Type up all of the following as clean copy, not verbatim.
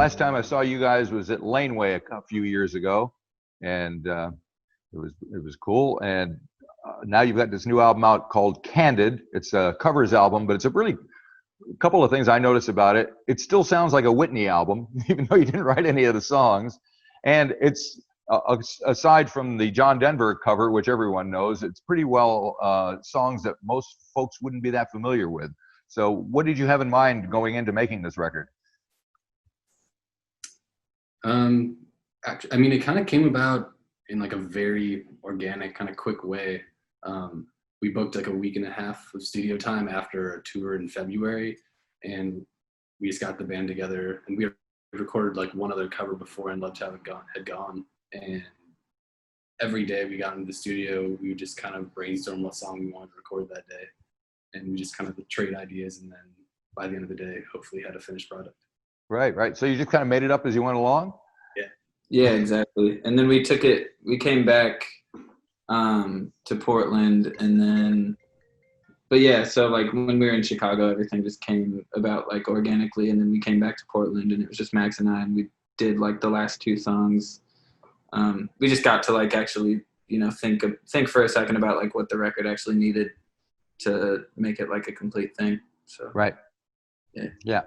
last time I saw you guys was at Laneway a few years ago, and it was cool. And now you've got this new album out called Candid. It's a covers album, but it's a really couple of things I noticed about it. It still sounds like a Whitney album, even though you didn't write any of the songs. And it's aside from the John Denver cover, which everyone knows, it's pretty well songs that most folks wouldn't be that familiar with. So what did you have in mind going into making this record? I mean, it kind of came about in like a very organic, kind of quick way. We booked like a week and a half of studio time after a tour in February, and we just got the band together, and we had recorded like one other cover before and Loved to Have It Gone had gone. And every day we got into the studio, we would just kind of brainstorm what song we wanted to record that day. And we just kind of trade ideas, and then by the end of the day, hopefully had a finished product. Right. So you just kind of made it up as you went along? Yeah, exactly. And then we came back to Portland, and then, but yeah, so like when we were in Chicago, everything just came about like organically, and then we came back to Portland, and it was just Max and I, and we did like the last two songs. We just got to like actually, think for a second about like what the record actually needed to make it like a complete thing. So right. Yeah.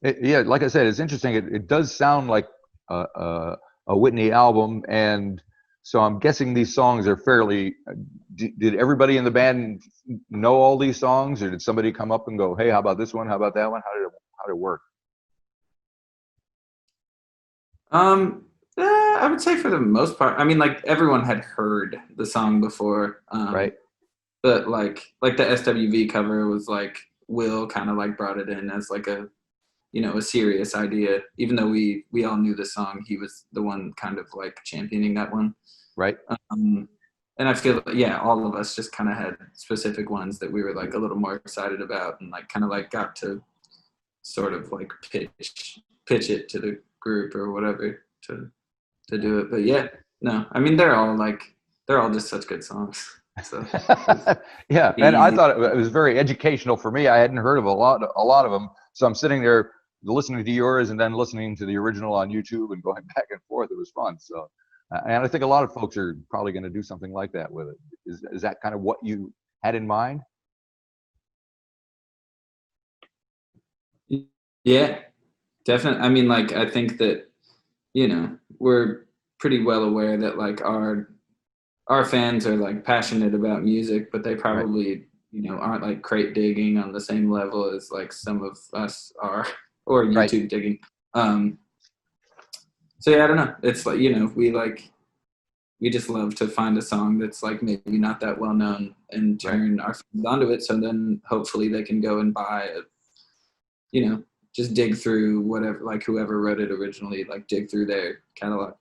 Like I said, it's interesting. It does sound like a Whitney album, and so I'm guessing these songs are fairly. Did everybody in the band know all these songs, or did somebody come up and go, "Hey, how about this one? How about that one?" How did it work? I would say for the most part, I mean, like everyone had heard the song before, right? But like the SWV cover was like Will kind of like brought it in as like a serious idea. Even though we all knew the song, he was the one kind of like championing that one. Right. And I feel, all of us just kind of had specific ones that we were like a little more excited about, and like kind of like got to sort of like pitch it to the group or whatever to do it. But yeah, no, I mean, they're all just such good songs. So yeah, and I thought it was very educational for me. I hadn't heard of a lot of them, so I'm sitting there listening to yours and then listening to the original on YouTube and going back and forth. It was fun. So, and I think a lot of folks are probably going to do something like that with it. Is that kind of what you had in mind? Yeah, definitely. I mean, like, I think that we're pretty well aware that like our fans are like passionate about music, but they probably aren't like crate digging on the same level as like some of us are, or YouTube digging. So yeah, I don't know. It's like we just love to find a song that's like maybe not that well known and turn our fans onto it. So then hopefully they can go and buy it. Just dig through whatever, like whoever wrote it originally, like dig through their catalog.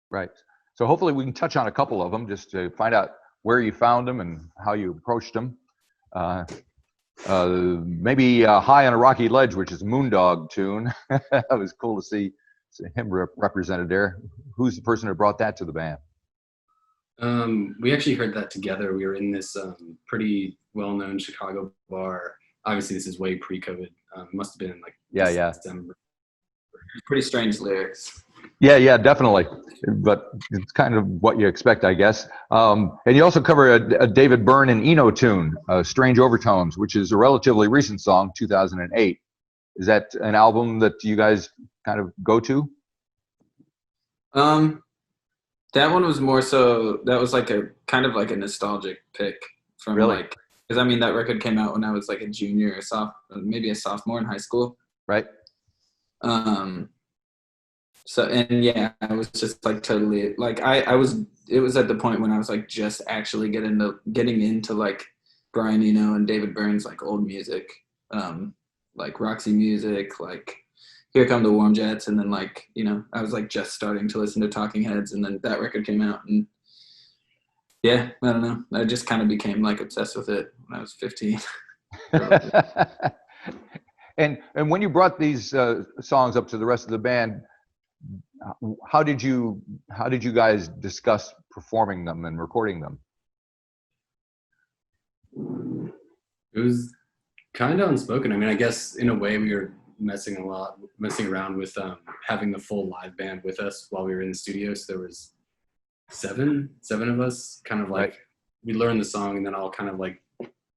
Right. So hopefully we can touch on a couple of them just to find out where you found them and how you approached them. Maybe High on a Rocky Ledge, which is a Moondog tune. That was cool to see him represented there. Who's the person who brought that to the band? We actually heard that together. We were in this pretty well-known Chicago bar. Obviously, this is way pre-COVID. Must have been in like December. Pretty strange lyrics. Yeah, definitely. But it's kind of what you expect, I guess. And you also cover a David Byrne and Eno tune, Strange Overtones, which is a relatively recent song, 2008. Is that an album that you guys kind of go to? That one was more so, that was like a kind of like a nostalgic pick from like, because I mean, that record came out when I was like a junior or maybe a sophomore in high school. Right. So, and yeah, I was just like totally like, it was at the point when I was like just actually getting into like Brian Eno and David Byrne's like old music, like Roxy Music, like Here Come the Warm Jets. And then like, I was like just starting to listen to Talking Heads, and then that record came out, and yeah, I don't know. I just kind of became like obsessed with it when I was 15. And when you brought these songs up to the rest of the band, how did you guys discuss performing them and recording them? It was kind of unspoken. I mean, I guess in a way we were messing around with having the full live band with us while we were in the studio. So there was seven of us, kind of like we learned the song and then all kind of like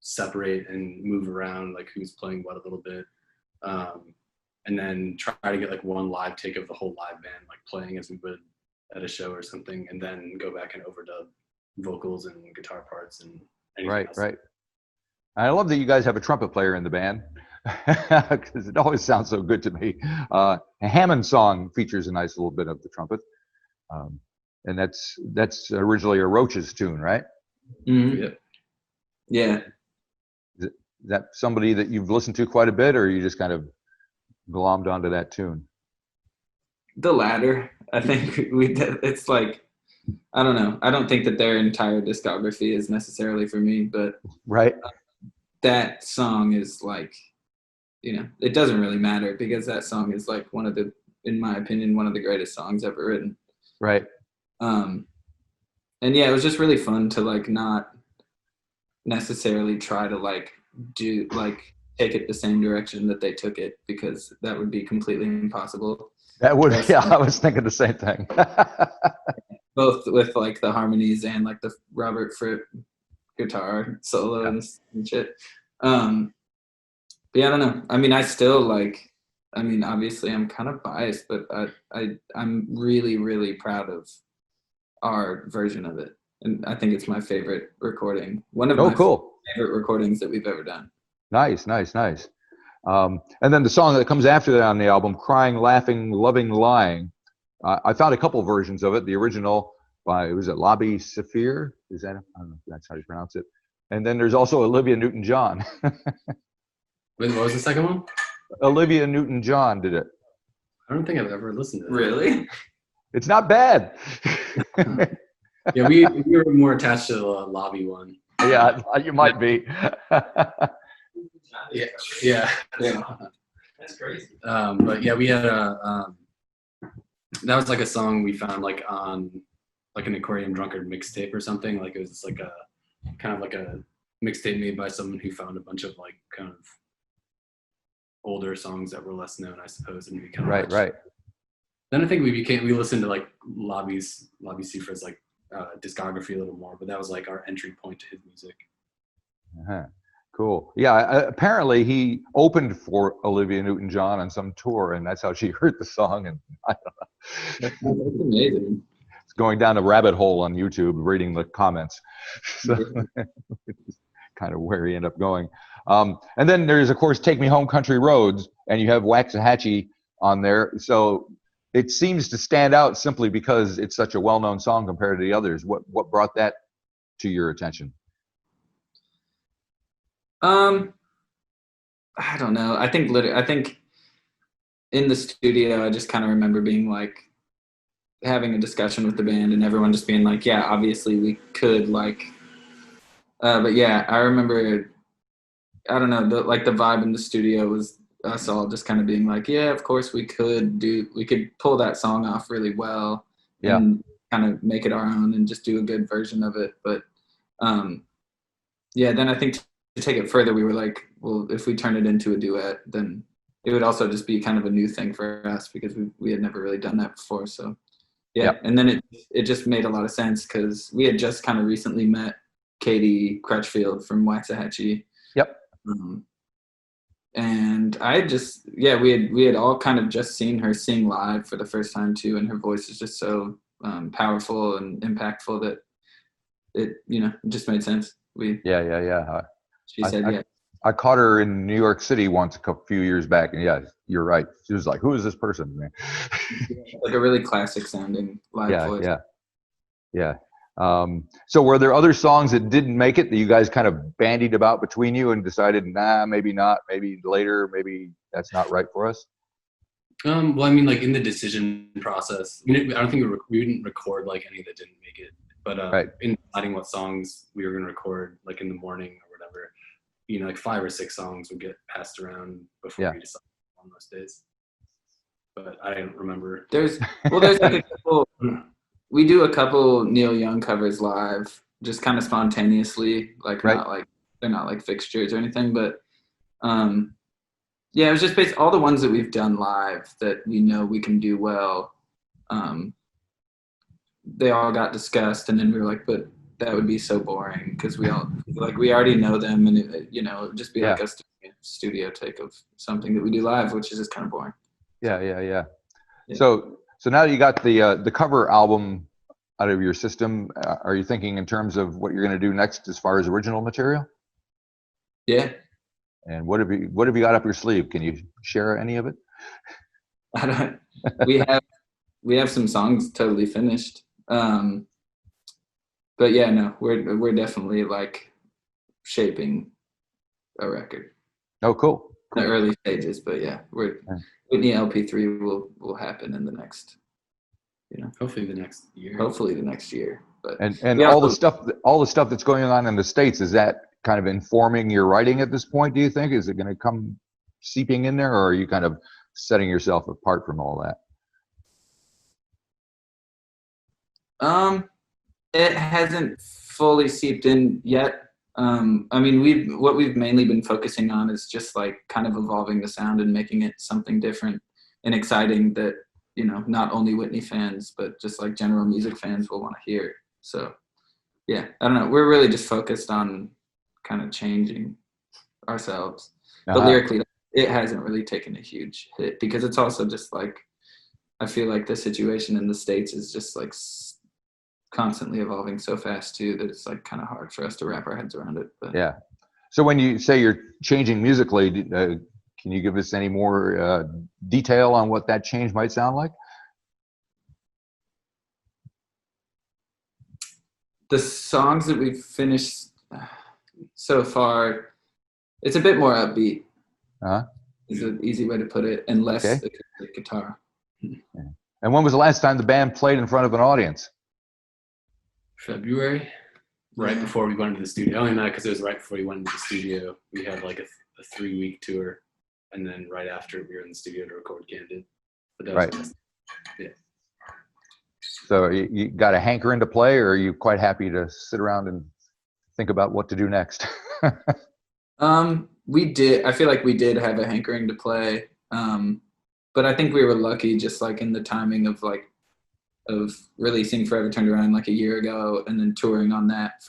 separate and move around, like who's playing what a little bit, and then try to get like one live take of the whole live band like playing as we would at a show or something, and then go back and overdub vocals and guitar parts and anything else. Right. I love that you guys have a trumpet player in the band because it always sounds so good to me. A Hammond song features a nice little bit of the trumpet, and that's originally a Roaches tune, right? Mm-hmm. Yeah. Is that somebody that you've listened to quite a bit, or you just kind of glommed onto that tune? The latter. I think it's like, I don't know. I don't think that their entire discography is necessarily for me, but right. That song is like, it doesn't really matter because that song is like in my opinion, one of the greatest songs ever written. Right. And yeah, it was just really fun to like not necessarily try to like take it the same direction that they took it, because that would be completely impossible. That would, I was thinking the same thing. Both with like the harmonies and like the Robert Fripp guitar solo and shit. But yeah, I don't know. I mean, obviously I'm kind of biased, but I'm really, really proud of our version of it. And I think it's my favorite recording. One of my favorite recordings that we've ever done. Nice. And then the song that comes after that on the album, Crying, Laughing, Loving, Lying. I found a couple versions of it. The original by, was it Labi Sefer? I don't know if that's how you pronounce it. And then there's also Olivia Newton-John. Wait, what was the second one? Olivia Newton-John did it. I don't think I've ever listened to that. Really? It's not bad. Yeah, we were more attached to the Lobby one. Yeah, you might be. Yeah. That's crazy. But yeah, we had that was like a song we found like on like an Aquarium Drunkard mixtape or something. Like it was just like a kind of like a mixtape made by someone who found a bunch of like kind of older songs that were less known, I suppose, and we kind of right. Then I think we listened to like Labi Sefer's like discography a little more, but that was like our entry point to his music. Cool. Yeah, apparently he opened for Olivia Newton-John on some tour, and that's how she heard the song. And I don't know. That's amazing. It's going down a rabbit hole on YouTube, reading the comments. So kind of where he ended up going. And then there's, of course, Take Me Home Country Roads, and you have Waxahachie on there. So it seems to stand out simply because it's such a well-known song compared to the others. What brought that to your attention? I don't know. I think in the studio, I just kind of remember being like having a discussion with the band and everyone just being like, yeah, obviously we could like, but yeah, I remember, I don't know, the vibe in the studio was us all just kind of being like, yeah, of course we could pull that song off really well and kind of make it our own and just do a good version of it. But, yeah, then I think to take it further, we were like, well, if we turn it into a duet, then it would also just be kind of a new thing for us because we had never really done that before. So yeah. And then it just made a lot of sense because we had just kind of recently met Katie Crutchfield from Waxahachie. Yep. And I just, we had all kind of just seen her sing live for the first time too. And her voice is just so powerful and impactful that it just made sense. She said, yeah. I caught her in New York City once a few years back, and yeah, you're right. She was like, "Who is this person?" Man? Like a really classic sounding live voice. Yeah. So were there other songs that didn't make it that you guys kind of bandied about between you and decided, nah, maybe not, maybe later, maybe that's not right for us? Well, I mean, like in the decision process, I don't think we didn't record like any that didn't make it. But in deciding what songs we were going to record, like in the morning or whatever, like 5 or 6 songs would get passed around before we decided on those days. But I don't remember. There's like a couple. We do a couple Neil Young covers live, just kind of spontaneously, like not like they're not like fixtures or anything. But Yeah, it was just based all the ones that we've done live that we know we can do well. They all got discussed, and then we were like, but that would be so boring because we already know them, and it would just be Yeah. like a studio take of something that we do live, which is just kind of boring. Yeah. So now you got the cover album out of your system. Are you thinking in terms of what you're going to do next as far as original material? Yeah. And what have you got up your sleeve? Can you share any of it? I don't. We have some songs totally finished. But yeah, no, we're definitely like shaping a record. Oh, cool. In the early stages, but yeah, Whitney LP3 will happen in the next, hopefully the next year. But and all the stuff that's going on in the States, is that kind of informing your writing at this point, do you think? Is it going to come seeping in there, or are you kind of setting yourself apart from all that? It hasn't fully seeped in yet. I mean, what we've mainly been focusing on is just like kind of evolving the sound and making it something different and exciting that, not only Whitney fans, but just like general music fans will want to hear. So yeah, I don't know. We're really just focused on kind of changing ourselves. But lyrically, it hasn't really taken a huge hit because it's also just like, I feel like the situation in the States is just like constantly evolving so fast too that it's like kind of hard for us to wrap our heads around it. But yeah. So when you say you're changing musically, can you give us any more detail on what that change might sound like? The songs that we've finished so far, it's a bit more upbeat. Is an easy way to put it, and less acoustic guitar. Yeah. And when was the last time the band played in front of an audience? February, right before we went into the studio. Only not because it was right before we went into the studio. We had like a 3-week tour, and then right after we were in the studio to record Candid. But that was yeah. So you got a hankering to play, or are you quite happy to sit around and think about what to do next? We did. I feel like we did have a hankering to play, but I think we were lucky, just like in the timing of releasing Forever Turned Around like a year ago, and then touring on that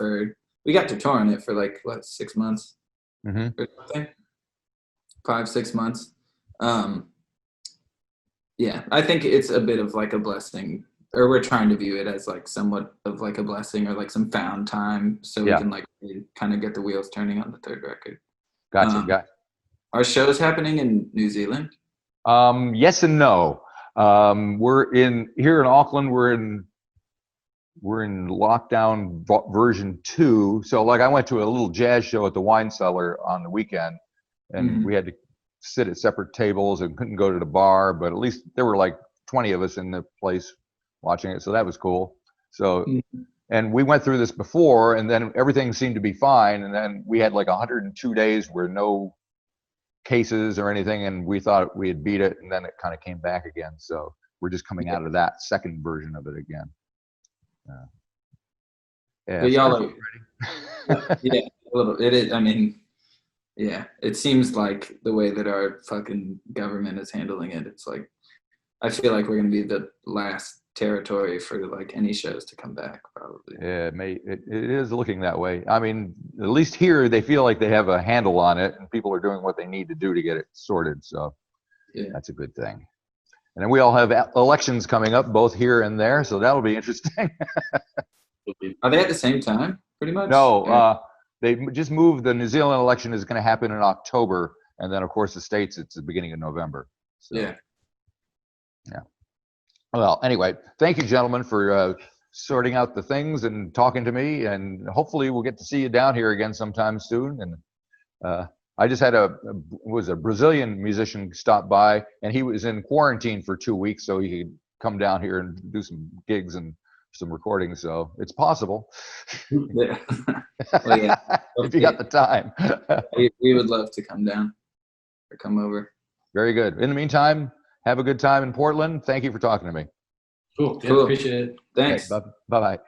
we got to tour on it for like 6 months, or something, 5-6 months. Yeah, I think it's a bit of like a blessing, or we're trying to view it as like somewhat of like a blessing or like some found time, so we can like really kind of get the wheels turning on the third record. Gotcha. Our show's happening in New Zealand. Yes and no. We're here in Auckland. We're in lockdown version 2. So like I went to a little jazz show at the Wine Cellar on the weekend, and we had to sit at separate tables and couldn't go to the bar, but at least there were like 20 of us in the place watching it. So that was cool. So, and we went through this before, and then everything seemed to be fine. And then we had like 102 days where no cases or anything, and we thought we had beat it, and then it kind of came back again. So we're just coming out of that second version of it again. But y'all are yeah, a little. It is. I mean, yeah, it seems like the way that our fucking government is handling it, it's like I feel like we're gonna be the last territory for like any shows to come back, probably. Yeah, it is looking that way. I mean, at least here they feel like they have a handle on it, and people are doing what they need to do to get it sorted. So that's a good thing. And then we all have elections coming up, both here and there, so that'll be interesting. Are they at the same time, pretty much? No, they just moved. The New Zealand election is going to happen in October, and then of course the States, it's the beginning of November. So, yeah. Well, anyway, thank you, gentlemen, for sorting out the things and talking to me, and hopefully we'll get to see you down here again sometime soon. And I just had a Brazilian musician stop by, and he was in quarantine for 2 weeks, so he could come down here and do some gigs and some recordings. So it's possible. Yeah. Well, yeah. If you got the time. we would love to come down or come over. Very good. In the meantime, have a good time in Portland. Thank you for talking to me. Cool. Yeah, appreciate it. Thanks. Okay, bye-bye.